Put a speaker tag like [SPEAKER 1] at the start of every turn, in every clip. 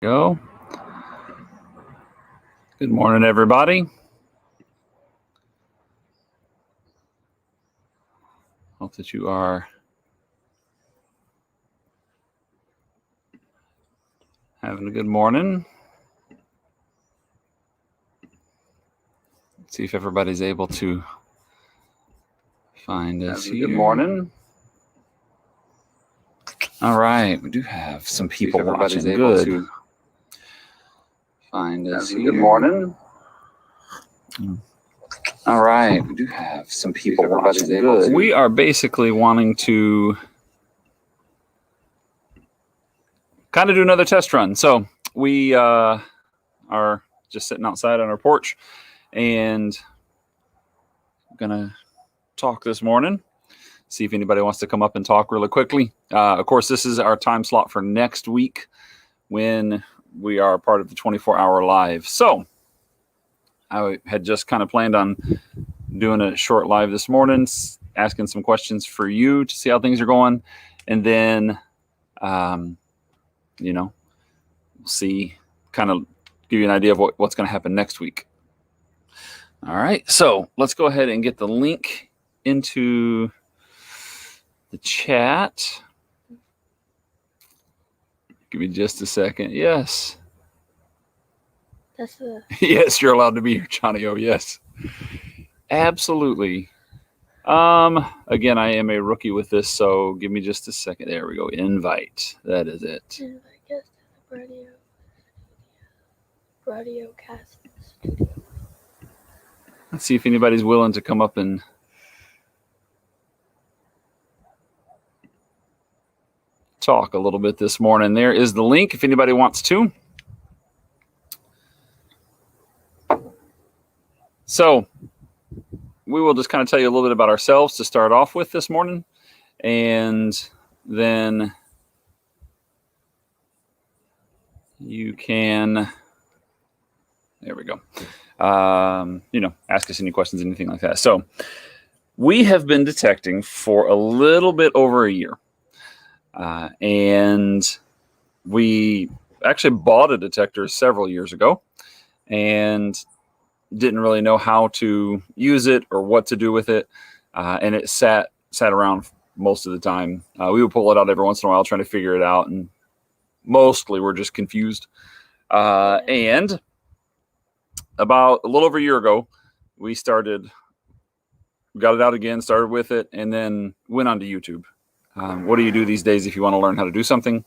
[SPEAKER 1] Go. Good morning, everybody. Hope that you are having a good morning. Let's see if everybody's able to find us here.
[SPEAKER 2] Good morning.
[SPEAKER 1] All right, we do have some people watching.
[SPEAKER 2] Able
[SPEAKER 1] Good.
[SPEAKER 2] to
[SPEAKER 1] Find us here.
[SPEAKER 2] Good morning.
[SPEAKER 1] All right, we do have some people
[SPEAKER 2] everybody's
[SPEAKER 1] watching.
[SPEAKER 2] able
[SPEAKER 1] Good.
[SPEAKER 2] to-
[SPEAKER 1] We are basically wanting to kind of do another test run. So we are just sitting outside on our porch and gonna talk this morning. See if anybody wants to come up and talk really quickly. Of course, this is our time slot for next week when we are part of the 24-hour live. So I had just kind of planned on doing a short live this morning, asking some questions for you to see how things are going. And then, see, kind of give you an idea of what's going to happen next week. All right. So let's go ahead and get the link into the chat. Give me just a second. Yes.
[SPEAKER 3] That's the
[SPEAKER 1] Yes, you're allowed to be here, Johnny. Oh, yes. Absolutely. Again, I am a rookie with this, so give me just a second. There we go. Invite. That is it.
[SPEAKER 3] invite guest to the radio cast studio.
[SPEAKER 1] Let's see if anybody's willing to come up and talk a little bit this morning. There is the link if anybody wants to. So we will just kind of tell you a little bit about ourselves to start off with this morning. And then you can, there we go. Ask us any questions, anything like that. So we have been detecting for a little bit over a year. And we actually bought a detector several years ago and didn't really know how to use it or what to do with it. And it sat around most of the time. We would pull it out every once in a while trying to figure it out. And mostly we're just confused. And about a little over a year ago, we got it out again, started with it, and then went on to YouTube. What do you do these days if you want to learn how to do something?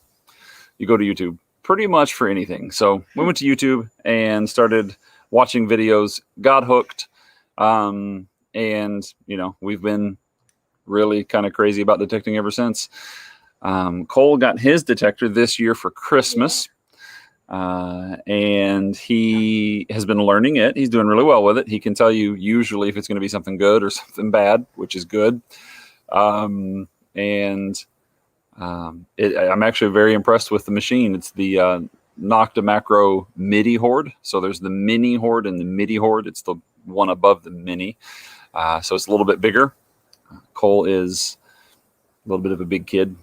[SPEAKER 1] You go to YouTube pretty much for anything. So we went to YouTube and started watching videos, got hooked. And, we've been really kind of crazy about detecting ever since. Cole got his detector this year for Christmas. And he has been learning it. He's doing really well with it. He can tell you usually if it's going to be something good or something bad, which is good. I'm actually very impressed with the machine. It's the Nocta Macro MIDI Horde. So there's the Mini Horde and the MIDI Horde. It's the one above the Mini. So it's a little bit bigger. Cole is a little bit of a big kid.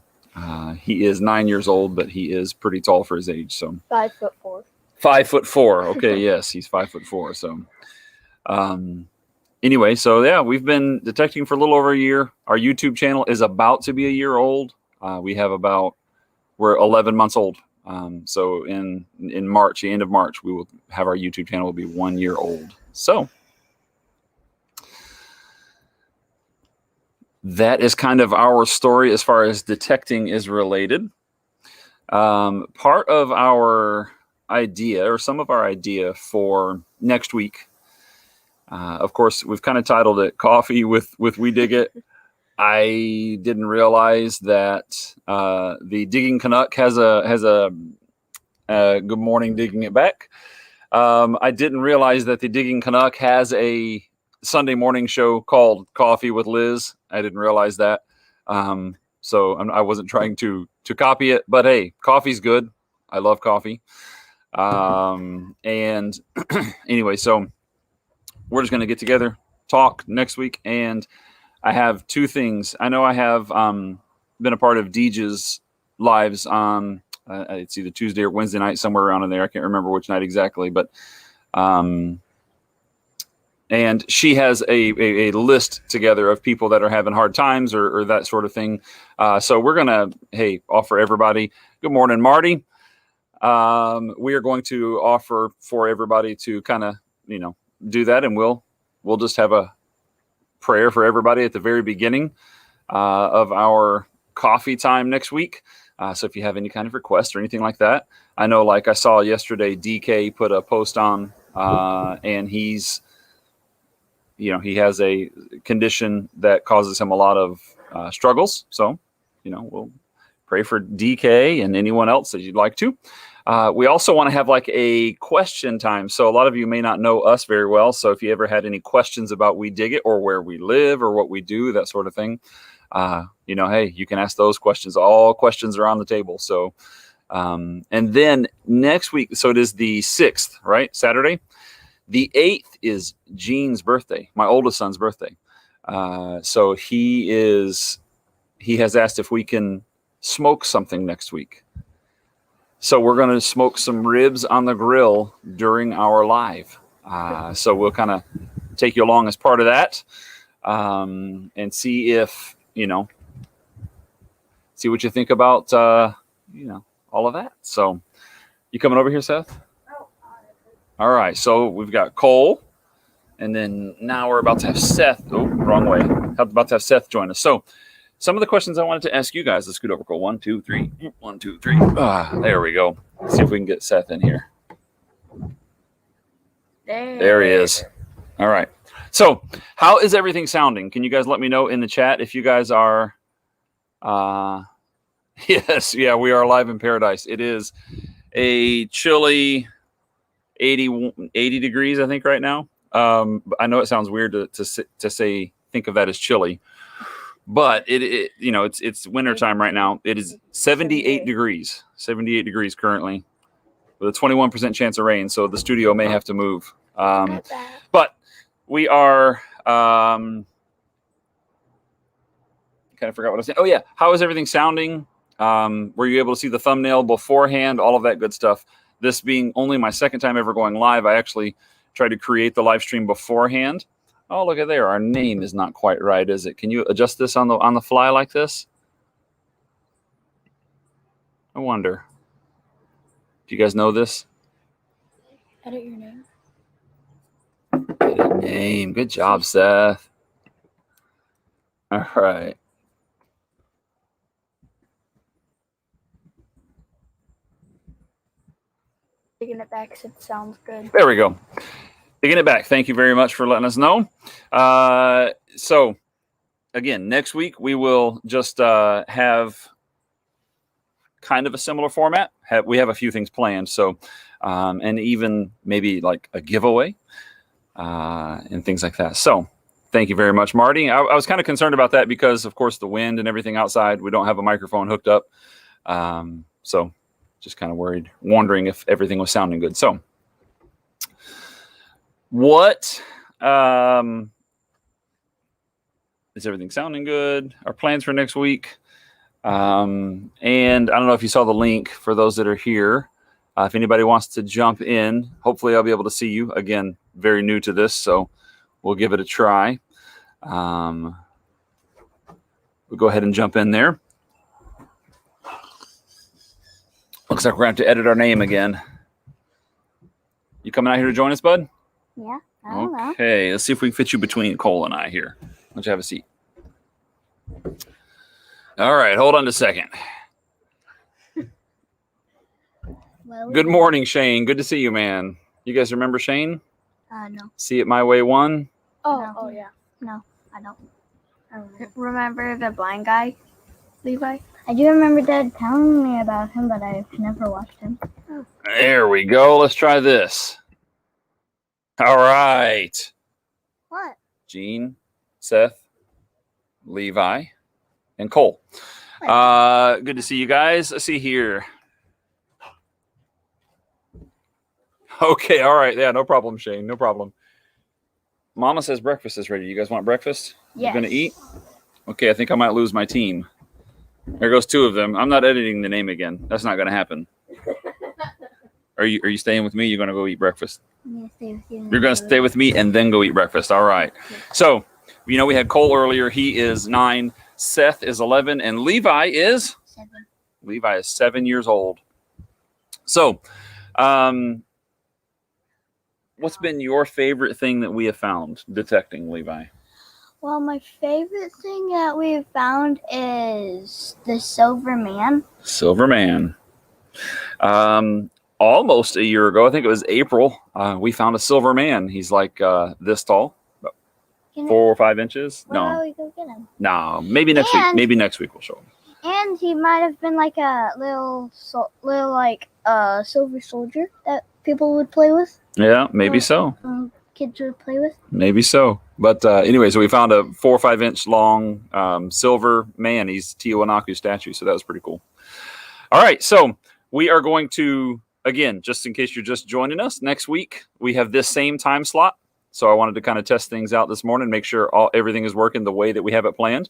[SPEAKER 1] He is 9 years old, but he is pretty tall for his age. So
[SPEAKER 3] 5'4".
[SPEAKER 1] 5'4". Okay, yes, he's 5'4". So, anyway, so yeah, we've been detecting for a little over a year. Our YouTube channel is about to be a year old. We're 11 months old. So in March, the end of March, we will have our YouTube channel will be 1 year old. So that is kind of our story as far as detecting is related. Part of our idea, or some of our idea for next week, of course, we've kind of titled it "Coffee with We Dig It." I didn't realize that the Digging Canuck has a good morning digging it back. I didn't realize that the Digging Canuck has a Sunday morning show called Coffee with Liz. I didn't realize that. So I wasn't trying to copy it, but hey, coffee's good. I love coffee. And anyway, so we're just going to get together, talk next week. And I have two things. I know I have been a part of Deej's lives on It's either Tuesday or Wednesday night, somewhere around in there. I can't remember which night exactly, but and she has a list together of people that are having hard times or that sort of thing. So we're going to, offer everybody. Good morning, Marty. We are going to offer for everybody to kind of, do that. And we'll just have a prayer for everybody at the very beginning of our coffee time next week. So if you have any kind of requests or anything like that, I know, like I saw yesterday, DK put a post on, and he's, he has a condition that causes him a lot of struggles. So, we'll pray for DK and anyone else that you'd like to. We also want to have like a question time. So a lot of you may not know us very well. So if you ever had any questions about We Dig It or where we live or what we do, that sort of thing, you can ask those questions. All questions are on the table. So, and then next week, so it is the 6th, right? Saturday. The 8th is Gene's birthday, my oldest son's birthday. So he has asked if we can smoke something next week. So we're going to smoke some ribs on the grill during our live. So we'll kind of take you along as part of that, and see if, see what you think about, all of that. So you coming over here, Seth? All right, so we've got Cole, and then now we're about to have Seth. Oh, wrong way. About to have Seth join us. So some of the questions I wanted to ask you guys. Let's scoot over, Cole. 1, 2, 3. 1, 2, 3. There we go. Let's see if we can get Seth in here. There he is. All right. So how is everything sounding? Can you guys let me know in the chat if you guys are... Yes, yeah, we are live in paradise. It is a chilly... 80 degrees, I think, right now. I know it sounds weird to say, think of that as chilly, but it's wintertime right now. It is 78 degrees currently with a 21% chance of rain. So the studio may have to move. But we are, kind of forgot what I was saying. Oh yeah. How is everything sounding? Were you able to see the thumbnail beforehand? All of that good stuff. This being only my second time ever going live, I actually tried to create the live stream beforehand. Oh, look at there. Our name is not quite right, is it? Can you adjust this on the fly like this? I wonder. Do you guys know this?
[SPEAKER 3] Edit your name.
[SPEAKER 1] Edit name. Good job, Seth. All right.
[SPEAKER 3] Taking it back, so it sounds good.
[SPEAKER 1] There we go. Taking it back. Thank you very much for letting us know. So, again, next week we will just have kind of a similar format. We have a few things planned. So, and even maybe like a giveaway and things like that. So, thank you very much, Marty. I was kind of concerned about that because, of course, the wind and everything outside. We don't have a microphone hooked up. So, just kind of wondering if everything was sounding good. So, what is everything sounding good? Our plans for next week. And I don't know if you saw the link for those that are here. If anybody wants to jump in, hopefully I'll be able to see you. Again, very new to this, so we'll give it a try. We'll go ahead and jump in there. Looks like we're going to have to edit our name again. You coming out here to join us, bud?
[SPEAKER 3] Yeah, I don't know.
[SPEAKER 1] Okay, let's see if we can fit you between Cole and I here. Why don't you have a seat? All right, hold on a second.
[SPEAKER 3] Well,
[SPEAKER 1] Good morning, Shane. Good to see you, man. You guys remember Shane?
[SPEAKER 3] No.
[SPEAKER 1] See It My Way 1?
[SPEAKER 3] Oh, yeah.
[SPEAKER 2] No, I don't.
[SPEAKER 3] Remember the blind guy, Levi?
[SPEAKER 2] I do remember Dad telling me about him, but I've never watched him.
[SPEAKER 1] There we go. Let's try this. All right.
[SPEAKER 2] What?
[SPEAKER 1] Gene, Seth, Levi, and Cole. Good to see you guys. Let's see here. Okay, all right. Yeah, no problem, Shane. No problem. Mama says breakfast is ready. You guys want breakfast?
[SPEAKER 2] Yes.
[SPEAKER 1] You're going to eat? Okay, I think I might lose my team. There goes two of them. I'm not editing the name again. That's not going to happen. Are you staying with me? You're going to go eat breakfast.
[SPEAKER 2] I'm gonna stay with you.
[SPEAKER 1] You're going to stay with me and then go eat breakfast. All right. So, we had Cole earlier. He is 9. Seth is 11. And Levi is?
[SPEAKER 2] 7.
[SPEAKER 1] Levi is 7 years old. So, what's been your favorite thing that we have found detecting, Levi?
[SPEAKER 2] Well, my favorite thing that we've found is the Silver Man.
[SPEAKER 1] Silver Man. Almost a year ago, I think it was April, we found a silver man. He's like this tall, about 4 or 5 inches.
[SPEAKER 2] Where
[SPEAKER 1] No,
[SPEAKER 2] are we go get him?
[SPEAKER 1] no, maybe next week. Maybe next week we'll show him.
[SPEAKER 2] And he might have been like a little silver soldier that people would play with.
[SPEAKER 1] Yeah, maybe so.
[SPEAKER 2] Kids would play with.
[SPEAKER 1] Maybe so. But anyway, so we found a 4 or 5 inch long silver man. He's Tiwanaku statue, so that was pretty cool. All right, so we are going to, again, just in case you're just joining us, next week we have this same time slot. So I wanted to kind of test things out this morning, make sure everything is working the way that we have it planned.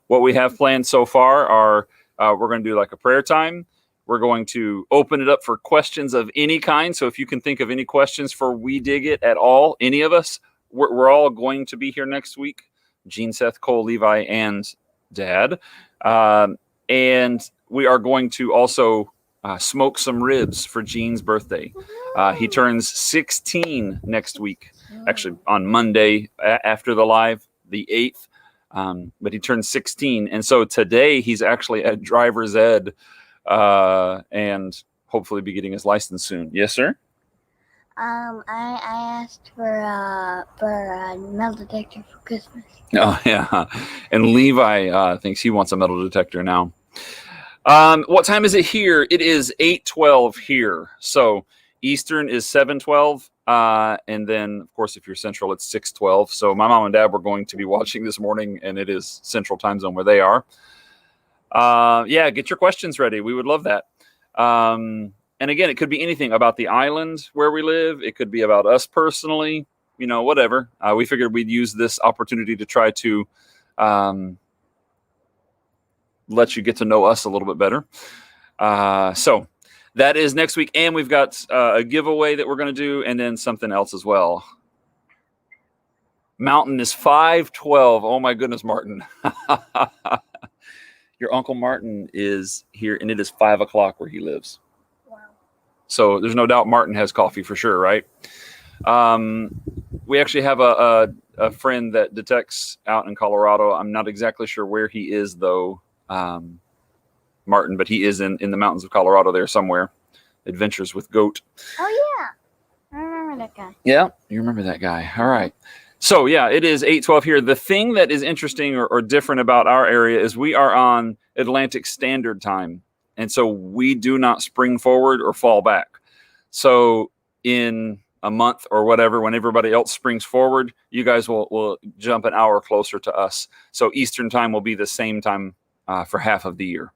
[SPEAKER 1] What we have planned so far are we're going to do like a prayer time. We're going to open it up for questions of any kind. So if you can think of any questions for We Dig It at all, any of us, we're all going to be here next week. Gene, Seth, Cole, Levi, and Dad. And we are going to also smoke some ribs for Gene's birthday. He turns 16 next week, actually on Monday after the live, the 8th. But he turns 16. And so today he's actually at driver's ed and hopefully be getting his license soon. Yes, sir?
[SPEAKER 2] I asked for a metal detector for Christmas.
[SPEAKER 1] Oh, yeah. And Levi thinks he wants a metal detector now. What time is it here? It is 8:12 here. So Eastern is 7:12. And then, of course, if you're Central, it's 6:12. So my mom and dad were going to be watching this morning, and it is Central time zone where they are. Yeah, get your questions ready. We would love that. And again, it could be anything about the island where we live. It could be about us personally, whatever. We figured we'd use this opportunity to try to let you get to know us a little bit better. So that is next week. And we've got a giveaway that we're going to do, and then something else as well. Mountain is 5:12. Oh, my goodness, Martin. Your Uncle Martin is here, and it is 5 o'clock where he lives.
[SPEAKER 2] Wow.
[SPEAKER 1] So there's no doubt Martin has coffee for sure, right? We actually have a friend that detects out in Colorado. I'm not exactly sure where he is, though, Martin, but he is in the mountains of Colorado there somewhere. Adventures with Goat.
[SPEAKER 2] Oh, yeah. I remember that guy.
[SPEAKER 1] Yeah, you remember that guy. All right. So, yeah, it is 8:12 here. The thing that is interesting or different about our area is we are on Atlantic Standard Time. And so we do not spring forward or fall back. So in a month or whatever, when everybody else springs forward, you guys will jump an hour closer to us. So Eastern time will be the same time for half of the year.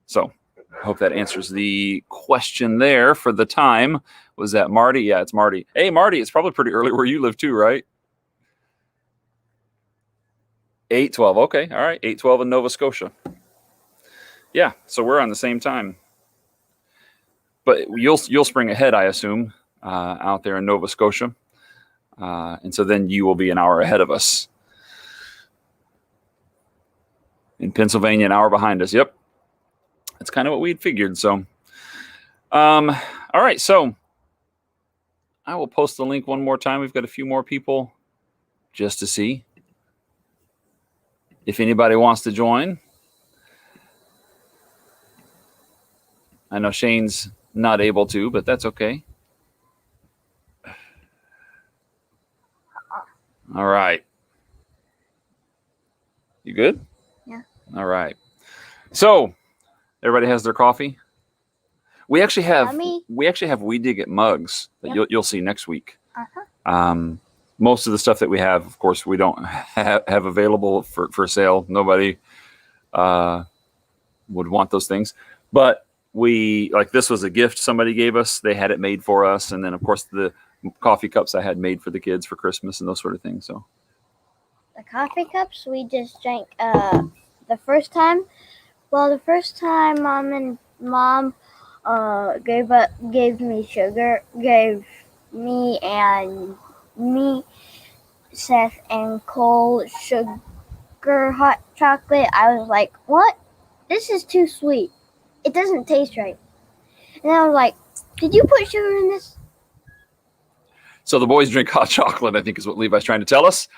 [SPEAKER 1] So I hope that answers the question there for the time. Was that Marty? Yeah, it's Marty. Hey, Marty, it's probably pretty early where you live too, right? 8:12. Okay. All right. 8:12 in Nova Scotia. Yeah. So we're on the same time. But you'll spring ahead, I assume, out there in Nova Scotia. And so then you will be an hour ahead of us. In Pennsylvania, an hour behind us. Yep. That's kind of what we'd figured. So, all right. So I will post the link one more time. We've got a few more people just to see if anybody wants to join. I know Shane's not able to, but that's okay. All right. You good?
[SPEAKER 2] Yeah.
[SPEAKER 1] All right. So everybody has their coffee. We actually have
[SPEAKER 2] Yummy.
[SPEAKER 1] We Dig It mugs that
[SPEAKER 2] Yep.
[SPEAKER 1] you'll see next week.
[SPEAKER 2] Uh-huh.
[SPEAKER 1] Most of the stuff that we have, of course, we don't have available for sale. Nobody would want those things. But this was a gift somebody gave us. They had it made for us. And then, of course, the coffee cups I had made for the kids for Christmas and those sort of things. So
[SPEAKER 2] The coffee cups we just drank the first time Well, the first time mom gave me sugar, gave me and me, Seth and Cole sugar hot chocolate, I was like, what? This is too sweet. It doesn't taste right. And I was like, did you put sugar in this?
[SPEAKER 1] So the boys drink hot chocolate, I think is what Levi's trying to tell us.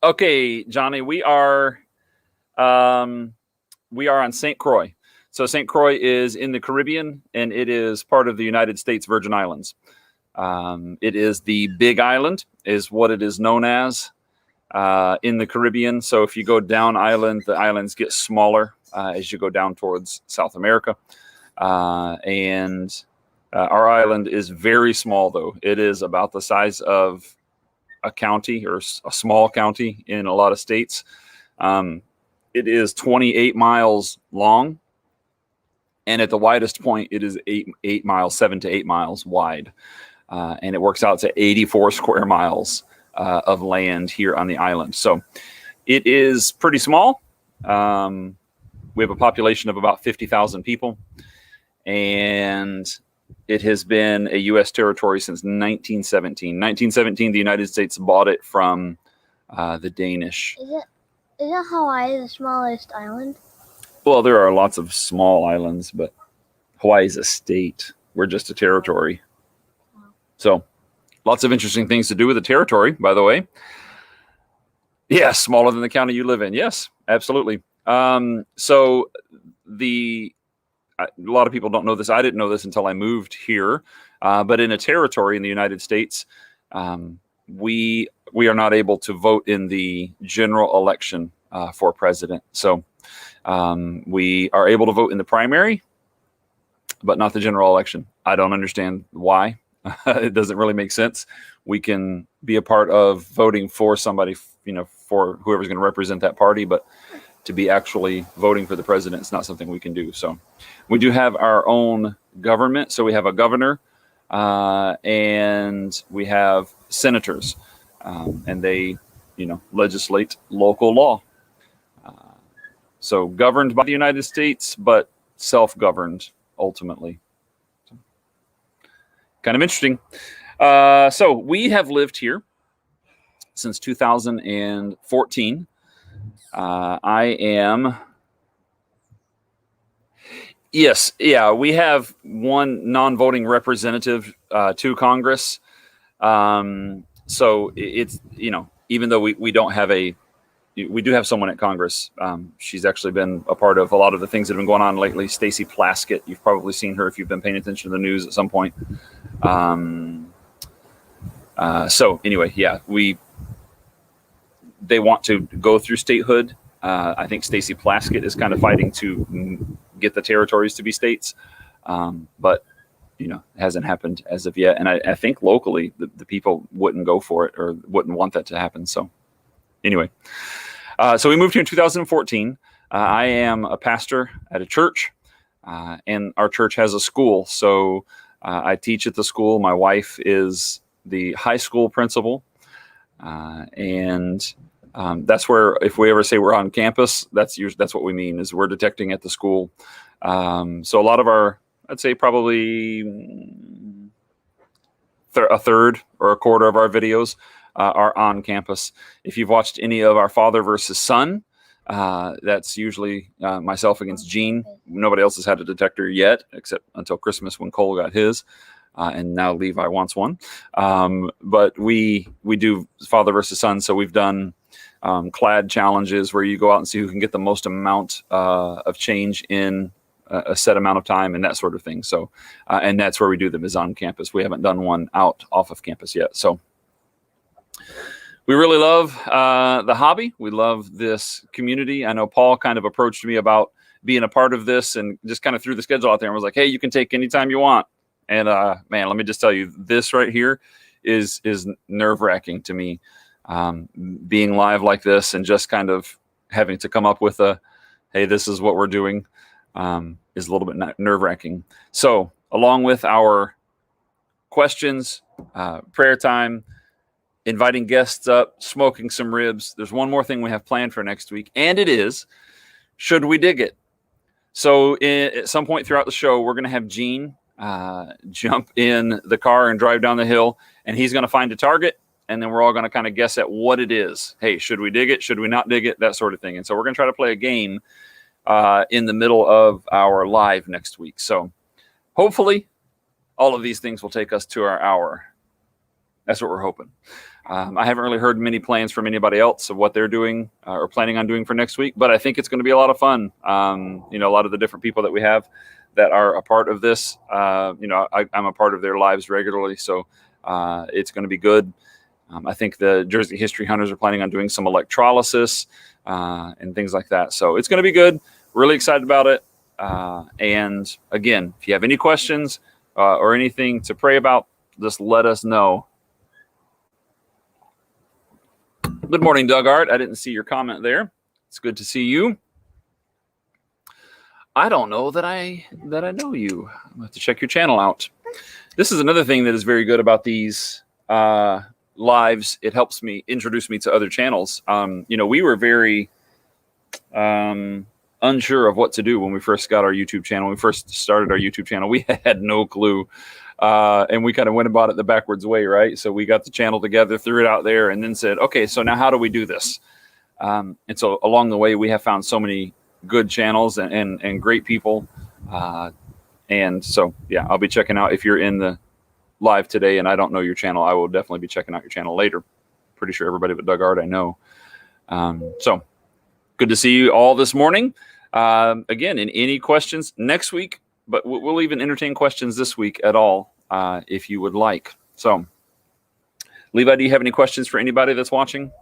[SPEAKER 1] Okay, Johnny, we are on St. Croix. So St. Croix is in the Caribbean, and it is part of the United States Virgin Islands. It is the Big Island, is what it is known as in the Caribbean. So if you go down island, the islands get smaller as you go down towards South America. And our island is very small, though. It is about the size of a county or a small county in a lot of states. It is 28 miles long. And at the widest point, it is 8 miles, 7 to 8 miles wide. And it works out to 84 square miles of land here on the island. So it is pretty small. We have a population of about 50,000 people. And it has been a U.S. territory since 1917. 1917, the United States bought it from the Danish.
[SPEAKER 2] Isn't Hawaii the smallest island?
[SPEAKER 1] Well, there are lots of small islands, but Hawaii is a state. We're just a territory. So lots of interesting things to do with the territory, by the way. Yes, smaller than the county you live in. Yes, absolutely. So a lot of people don't know this. I didn't know this until I moved here. But in a territory in the United States, we are not able to vote in the general election for president. So we are able to vote in the primary, but not the general election. I don't understand why. It doesn't really make sense. We can be a part of voting for somebody, for whoever's going to represent that party, but to be actually voting for the president is not something we can do. So we do have our own government. So we have a governor and we have senators, and they, legislate local law. So governed by the United States, but self-governed ultimately. So, kind of interesting. So we have lived here since 2014. We have one non-voting representative to Congress. So it's, even though we don't have we do have someone at Congress. She's actually been a part of a lot of the things that have been going on lately. Stacey Plaskett, you've probably seen her if you've been paying attention to the news at some point. So anyway, they want to go through statehood. I think Stacey Plaskett is kind of fighting to get the territories to be states, but it hasn't happened as of yet. And I think locally the people wouldn't go for it or wouldn't want that to happen. So anyway, so we moved here in 2014. I am a pastor at a church, and our church has a school. So I teach at the school. My wife is the high school principal, and that's where, if we ever say we're on campus, that's what we mean, is we're detecting at the school. So a lot of our, I'd say probably a third or a quarter of our videos are on campus. If you've watched any of our father versus son, that's usually myself against Gene. Nobody else has had a detector yet, except until Christmas when Cole got his. And now Levi wants one. But we do father versus son. So we've done clad challenges where you go out and see who can get the most amount of change in a set amount of time and that sort of thing. So, and that's where we do them, is on campus. We haven't done one off of campus yet. So we really love the hobby. We love this community. I know Paul kind of approached me about being a part of this and just kind of threw the schedule out there and was like, hey, you can take any time you want. And man, let me just tell you, this right here is nerve-wracking to me. Being live like this and just kind of having to come up with hey, this is what we're doing, is a little bit nerve-wracking. So along with our questions, prayer time, inviting guests up, smoking some ribs. There's one more thing we have planned for next week, and it is, should we dig it? So at some point throughout the show, we're going to have Gene jump in the car and drive down the hill, and he's going to find a target, and then we're all going to kind of guess at what it is. Hey, should we dig it? Should we not dig it? That sort of thing. And so we're going to try to play a game in the middle of our live next week. So hopefully all of these things will take us to our hour. That's what we're hoping. I haven't really heard many plans from anybody else of what they're doing or planning on doing for next week, but I think it's going to be a lot of fun. A lot of the different people that we have that are a part of this, I'm a part of their lives regularly, so it's going to be good. I think the Jersey History Hunters are planning on doing some electrolysis and things like that. So it's going to be good. Really excited about it. And again, if you have any questions or anything to pray about, just let us know. Good morning, Doug Art. I didn't see your comment there. It's good to see you. I don't know that I know you. I'm have to check your channel out. This is another thing that is very good about these lives. It helps me introduce me to other channels. We were very unsure of what to do when we first got our YouTube channel. When we first started our YouTube channel, we had no clue. And we kind of went about it the backwards way, right? So we got the channel together, threw it out there, and then said, okay, so now how do we do this? And so along the way, we have found so many good channels and great people. And so, yeah, I'll be checking out if you're in the live today and I don't know your channel, I will definitely be checking out your channel later. Pretty sure everybody but Doug Art I know. So good to see you all this morning. Again, in any questions next week, but we'll even entertain questions this week at all if you would like. So, Levi, do you have any questions for anybody that's watching?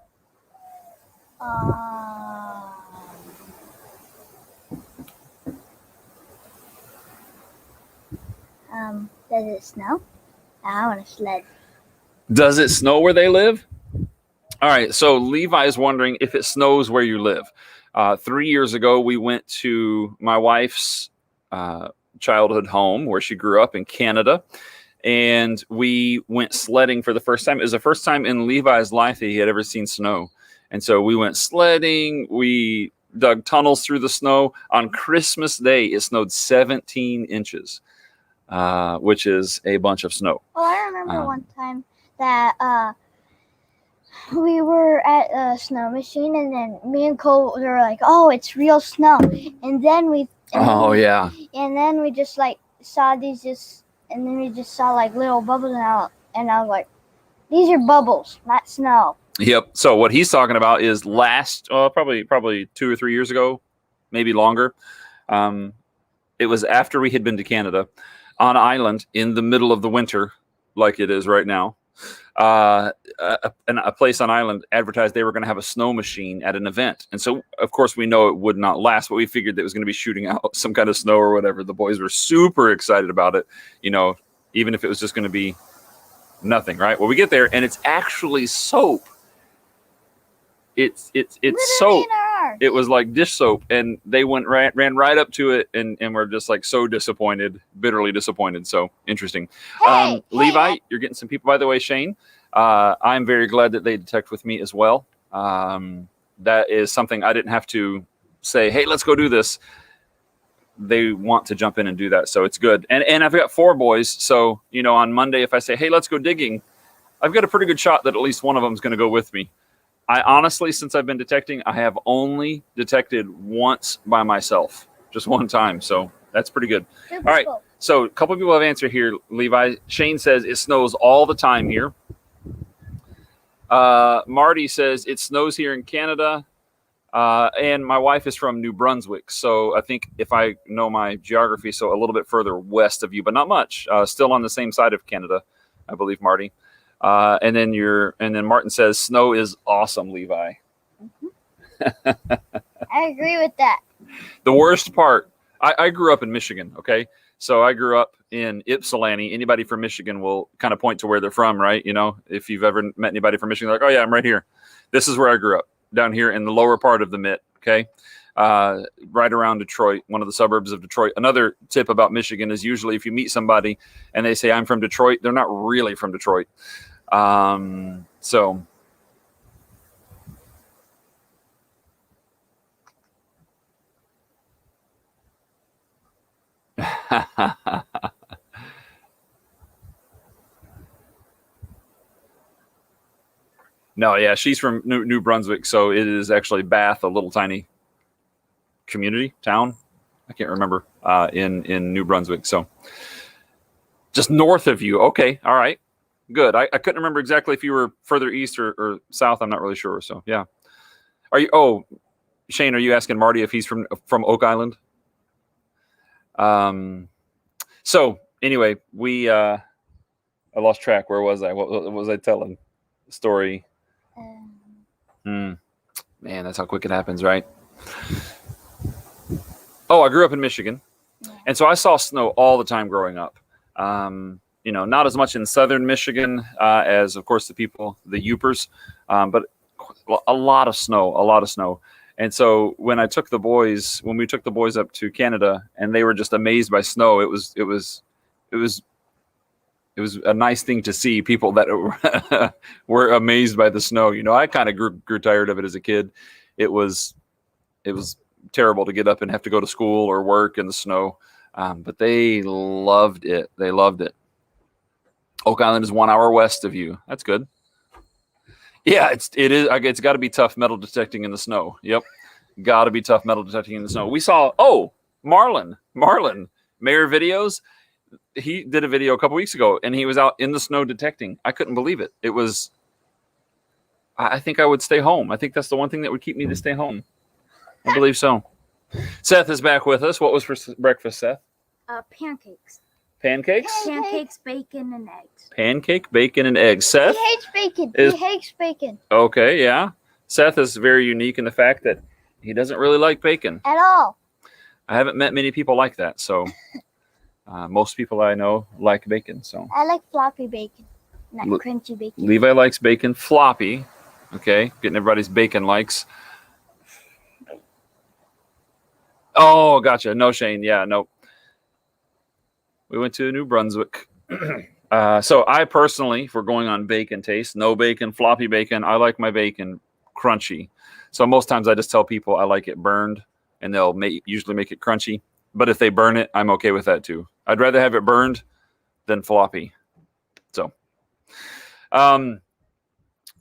[SPEAKER 2] Does it snow? I want to sled.
[SPEAKER 1] Does it snow where they live? All right, so Levi is wondering if it snows where you live. 3 years ago, we went to my wife's childhood home where she grew up in Canada, and we went sledding for the first time. It was the first time in Levi's life that he had ever seen snow. And so we went sledding. We dug tunnels through the snow. On Christmas Day, it snowed 17 inches, which is a bunch of snow.
[SPEAKER 2] Oh, I remember one time that we were at a snow machine, and then me and Cole were like, "Oh, it's real snow!" And then we just like saw these and then we just saw like little bubbles out, and I was like, "These are bubbles, not snow."
[SPEAKER 1] Yep. So what he's talking about is probably 2 or 3 years ago, maybe longer. It was after we had been to Canada on an island in the middle of the winter, like it is right now. A place on island advertised they were going to have a snow machine at an event. And so, of course, we know it would not last, but we figured that it was going to be shooting out some kind of snow or whatever. The boys were super excited about it, even if it was just going to be nothing, right? Well, we get there, and it's actually soap. It's soap. It was like dish soap, and they ran right up to it and were just like so disappointed, bitterly disappointed. So interesting. Levi, you're getting some people, by the way. Shane, I'm very glad that they detect with me as well. That is something I didn't have to say, hey, let's go do this. They want to jump in and do that, so it's good. And I've got 4 boys, so on Monday, if I say, hey, let's go digging, I've got a pretty good shot that at least one of them is going to go with me. I honestly, since I've been detecting, I have only detected once by myself, just one time. So that's pretty good. All right. So a couple of people have answered here, Levi. Shane says it snows all the time here. Marty says it snows here in Canada. And my wife is from New Brunswick. So I think if I know my geography, so a little bit further west of you, but not much. Still on the same side of Canada, I believe, Marty. And then Martin says snow is awesome, Levi.
[SPEAKER 2] Mm-hmm. I agree with that.
[SPEAKER 1] The worst part, I grew up in Michigan. Okay. So I grew up in Ypsilanti. Anybody from Michigan will kind of point to where they're from, right? If you've ever met anybody from Michigan, they're like, oh yeah, I'm right here. This is where I grew up, down here in the lower part of the Mitt. Okay. Right around Detroit, one of the suburbs of Detroit. Another tip about Michigan is usually if you meet somebody and they say, I'm from Detroit, they're not really from Detroit. So no, yeah, she's from New Brunswick, so it is actually Bath, a little tiny community town. I can't remember in New Brunswick. So just north of you. Okay, all right, good. I couldn't remember exactly if you were further east or south. I'm not really sure. So yeah, are you? Oh, Shane, are you asking Marty if he's from Oak Island? So anyway, I lost track. Where was I? What was I telling? Story. Man, that's how quick it happens, right? Oh, I grew up in Michigan, and so I saw snow all the time growing up. Not as much in southern Michigan as, of course, the Yoopers, but a lot of snow. And so when we took the boys up to Canada, and they were just amazed by snow, it was a nice thing to see people that were amazed by the snow. I kind of grew tired of it as a kid. It was terrible to get up and have to go to school or work in the snow. But they loved it. They loved it. Oak Island is 1 hour west of you. That's good. Yeah, it is. It's got to be tough metal detecting in the snow. Yep, got to be tough metal detecting in the snow. We saw Marlon Mayor Videos. He did a video a couple weeks ago, and he was out in the snow detecting. I couldn't believe it. It was. I think I would stay home. I think that's the one thing that would keep me to stay home. I believe so. Seth is back with us. What was for breakfast, Seth?
[SPEAKER 3] Pancakes.
[SPEAKER 1] Pancakes?
[SPEAKER 3] Pancakes, bacon, and eggs.
[SPEAKER 1] Pancake, bacon, and eggs. Seth?
[SPEAKER 2] He hates bacon.
[SPEAKER 1] He
[SPEAKER 2] hates bacon.
[SPEAKER 1] Okay, yeah. Seth is very unique in the fact that he doesn't really like bacon.
[SPEAKER 2] At all.
[SPEAKER 1] I haven't met many people like that, so most people I know like bacon. So
[SPEAKER 2] I like floppy bacon, not crunchy bacon.
[SPEAKER 1] Levi likes bacon floppy. Okay, getting everybody's bacon likes. Oh, gotcha. No, Shane. Yeah, no. We went to New Brunswick. So I personally, if we're going on bacon taste, no bacon, floppy bacon. I like my bacon crunchy. So most times I just tell people I like it burned, and they'll usually make it crunchy. But if they burn it, I'm okay with that too. I'd rather have it burned than floppy. So, all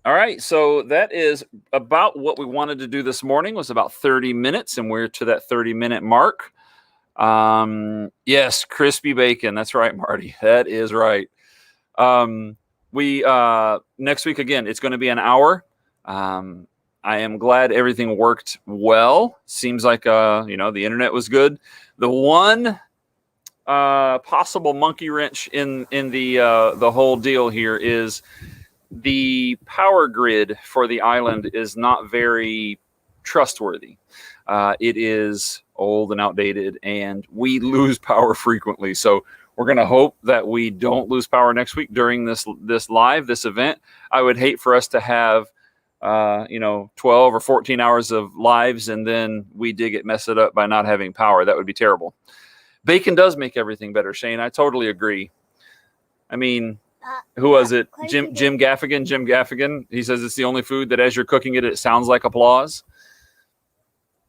[SPEAKER 1] right. So that is about what we wanted to do this morning. It was about 30 minutes, and we're to that 30-minute mark. Yes, crispy bacon. That's right, Marty. That is right. We next week again, it's going to be an hour. I am glad everything worked well. Seems like the internet was good. The one possible monkey wrench in the whole deal here is the power grid for the island is not very trustworthy. It is old and outdated, and we lose power frequently. So we're going to hope that we don't lose power next week during this event. I would hate for us to have 12 or 14 hours of lives, and then we did mess it up by not having power. That would be terrible. Bacon does make everything better, Shane. I totally agree. I mean, who was it? Jim Gaffigan. Jim Gaffigan. He says it's the only food that as you're cooking it, it sounds like applause.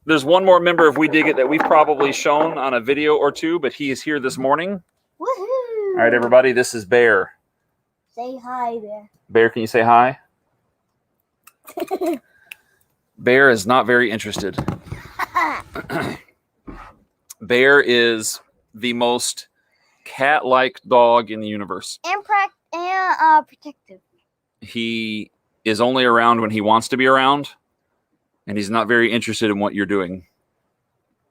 [SPEAKER 1] There's one more member of We Dig It that we've probably shown on a video or two, but he is here this morning.
[SPEAKER 2] Woohoo!
[SPEAKER 1] All right, everybody, this is Bear.
[SPEAKER 2] Say hi, Bear.
[SPEAKER 1] Bear, can you say hi? Bear is not very interested. Bear is the most cat-like dog in the universe.
[SPEAKER 2] And protective.
[SPEAKER 1] He is only around when he wants to be around, and he's not very interested in what you're doing.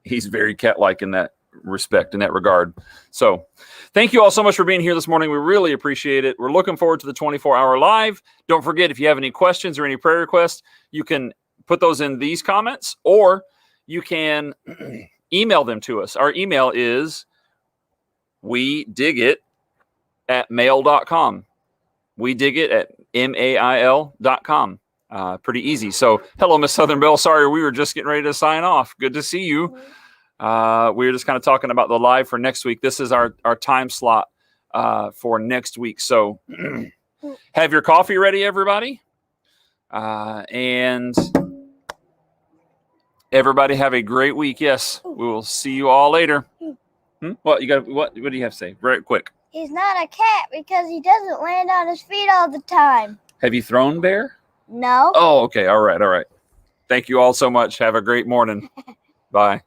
[SPEAKER 1] He's very cat-like in that respect, in that regard. So thank you all so much for being here this morning. We really appreciate it. We're looking forward to the 24-hour live. Don't forget, if you have any questions or any prayer requests, you can put those in these comments, or you can email them to us. Our email is wedigit@mail.com. wedigit@mail.com. Pretty easy. So, hello, Miss Southern Belle. Sorry, we were just getting ready to sign off. Good to see you. We were just kind of talking about the live for next week. This is our time slot for next week. So, have your coffee ready, everybody. And everybody have a great week. Yes, we will see you all later. What you got? What do you have to say? Right quick.
[SPEAKER 2] He's not a cat because he doesn't land on his feet all the time.
[SPEAKER 1] Have you thrown bear?
[SPEAKER 2] No.
[SPEAKER 1] Oh, okay. All right. Thank you all so much. Have a great morning. Bye.